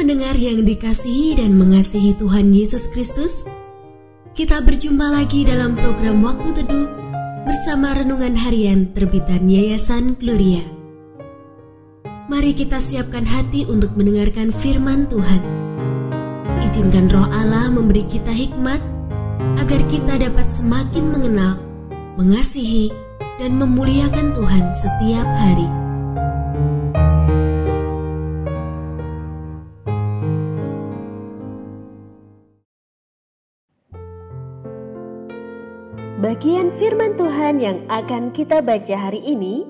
Pendengar yang dikasihi dan mengasihi Tuhan Yesus Kristus, kita berjumpa lagi dalam program Waktu Teduh bersama Renungan Harian terbitan Yayasan Gloria. Mari kita siapkan hati untuk mendengarkan firman Tuhan. Izinkan Roh Allah memberi kita hikmat agar kita dapat semakin mengenal, mengasihi, dan memuliakan Tuhan setiap hari. Bagian firman Tuhan yang akan kita baca hari ini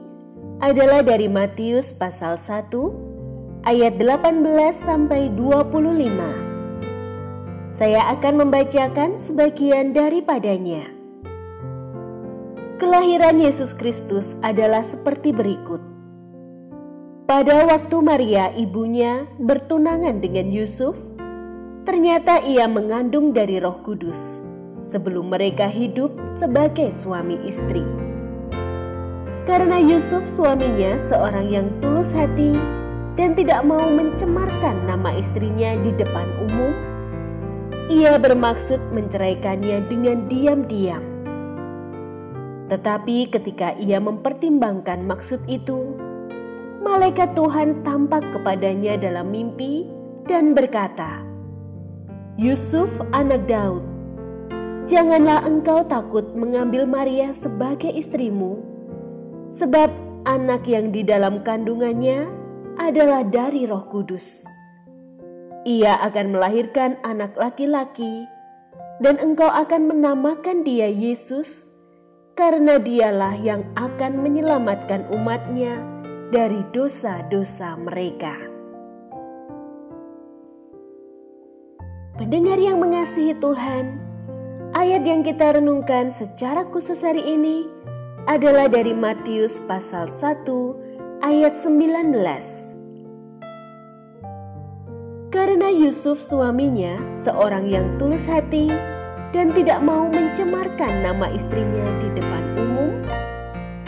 adalah dari Matius pasal 1 ayat 18 sampai 25. Saya akan membacakan sebagian daripadanya. Kelahiran Yesus Kristus adalah seperti berikut. Pada waktu Maria ibunya bertunangan dengan Yusuf, ternyata ia mengandung dari Roh Kudus sebelum mereka hidup sebagai suami istri. Karena Yusuf suaminya seorang yang tulus hati dan tidak mau mencemarkan nama istrinya di depan umum, ia bermaksud menceraikannya dengan diam-diam. Tetapi ketika ia mempertimbangkan maksud itu, malaikat Tuhan tampak kepadanya dalam mimpi dan berkata, "Yusuf anak Daud, janganlah engkau takut mengambil Maria sebagai istrimu, sebab anak yang di dalam kandungannya adalah dari Roh Kudus. Ia akan melahirkan anak laki-laki, dan engkau akan menamakan dia Yesus, karena dialah yang akan menyelamatkan umatnya dari dosa-dosa mereka." Pendengar yang mengasihi Tuhan, ayat yang kita renungkan secara khusus hari ini adalah dari Matius pasal 1 ayat 19. Karena Yusuf suaminya seorang yang tulus hati dan tidak mau mencemarkan nama istrinya di depan umum,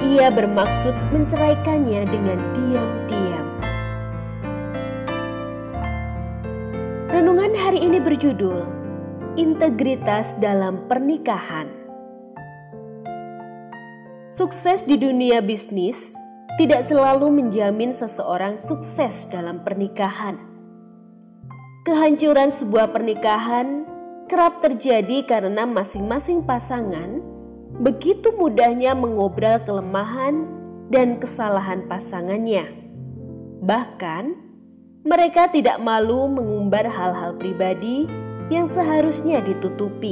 ia bermaksud menceraikannya dengan diam-diam. Renungan hari ini berjudul Integritas dalam Pernikahan. Sukses di dunia bisnis tidak selalu menjamin seseorang sukses dalam pernikahan. Kehancuran sebuah pernikahan kerap terjadi karena masing-masing pasangan begitu mudahnya mengobrol kelemahan dan kesalahan pasangannya. Bahkan, mereka tidak malu mengumbar hal-hal pribadi yang seharusnya ditutupi.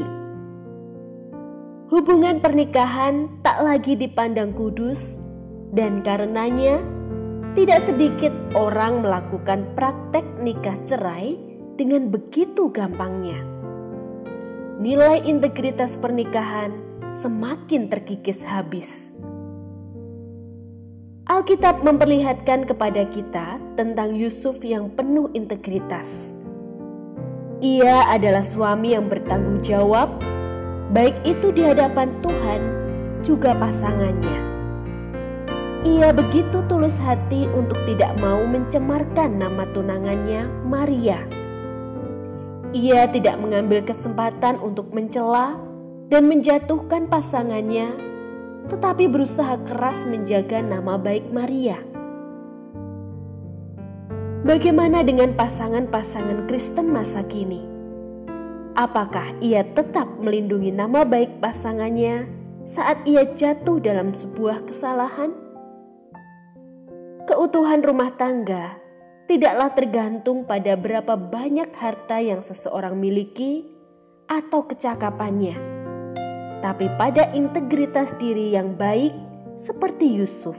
Hubungan pernikahan tak lagi dipandang kudus, dan karenanya tidak sedikit orang melakukan praktek nikah cerai dengan begitu gampangnya. Nilai integritas pernikahan semakin terkikis habis. Alkitab memperlihatkan kepada kita tentang Yusuf yang penuh integritas. Ia adalah suami yang bertanggung jawab, baik itu di hadapan Tuhan juga pasangannya. Ia begitu tulus hati untuk tidak mau mencemarkan nama tunangannya, Maria. Ia tidak mengambil kesempatan untuk mencela dan menjatuhkan pasangannya, tetapi berusaha keras menjaga nama baik Maria. Bagaimana dengan pasangan-pasangan Kristen masa kini? Apakah ia tetap melindungi nama baik pasangannya saat ia jatuh dalam sebuah kesalahan? Keutuhan rumah tangga tidaklah tergantung pada berapa banyak harta yang seseorang miliki atau kecakapannya, tapi pada integritas diri yang baik seperti Yusuf.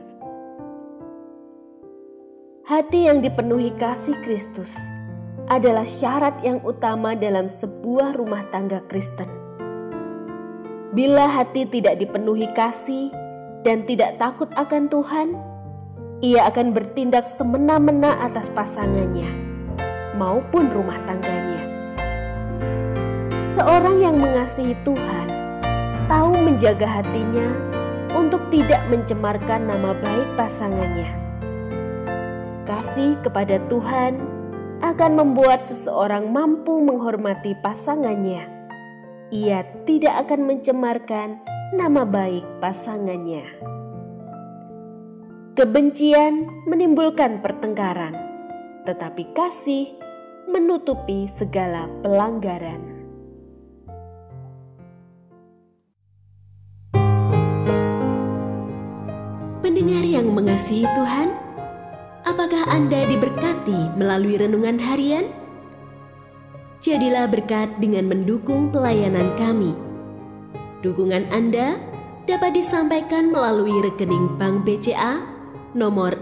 Hati yang dipenuhi kasih Kristus adalah syarat yang utama dalam sebuah rumah tangga Kristen. Bila hati tidak dipenuhi kasih dan tidak takut akan Tuhan, ia akan bertindak semena-mena atas pasangannya maupun rumah tangganya. Seorang yang mengasihi Tuhan tahu menjaga hatinya untuk tidak mencemarkan nama baik pasangannya. Kasih kepada Tuhan akan membuat seseorang mampu menghormati pasangannya. Ia tidak akan mencemarkan nama baik pasangannya. Kebencian menimbulkan pertengkaran, tetapi kasih menutupi segala pelanggaran. Pendengar yang mengasihi Tuhan, apakah Anda diberkati melalui renungan harian? Jadilah berkat dengan mendukung pelayanan kami. Dukungan Anda dapat disampaikan melalui rekening Bank BCA nomor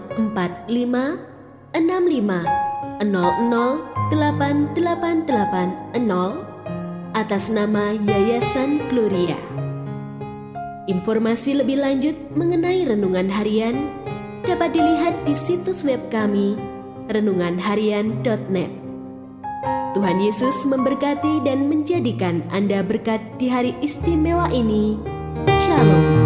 456500088880 atas nama Yayasan Gloria. Informasi lebih lanjut mengenai renungan harian dapat dilihat di situs web kami renunganharian.net. Tuhan Yesus memberkati dan menjadikan Anda berkat di hari istimewa ini. Shalom.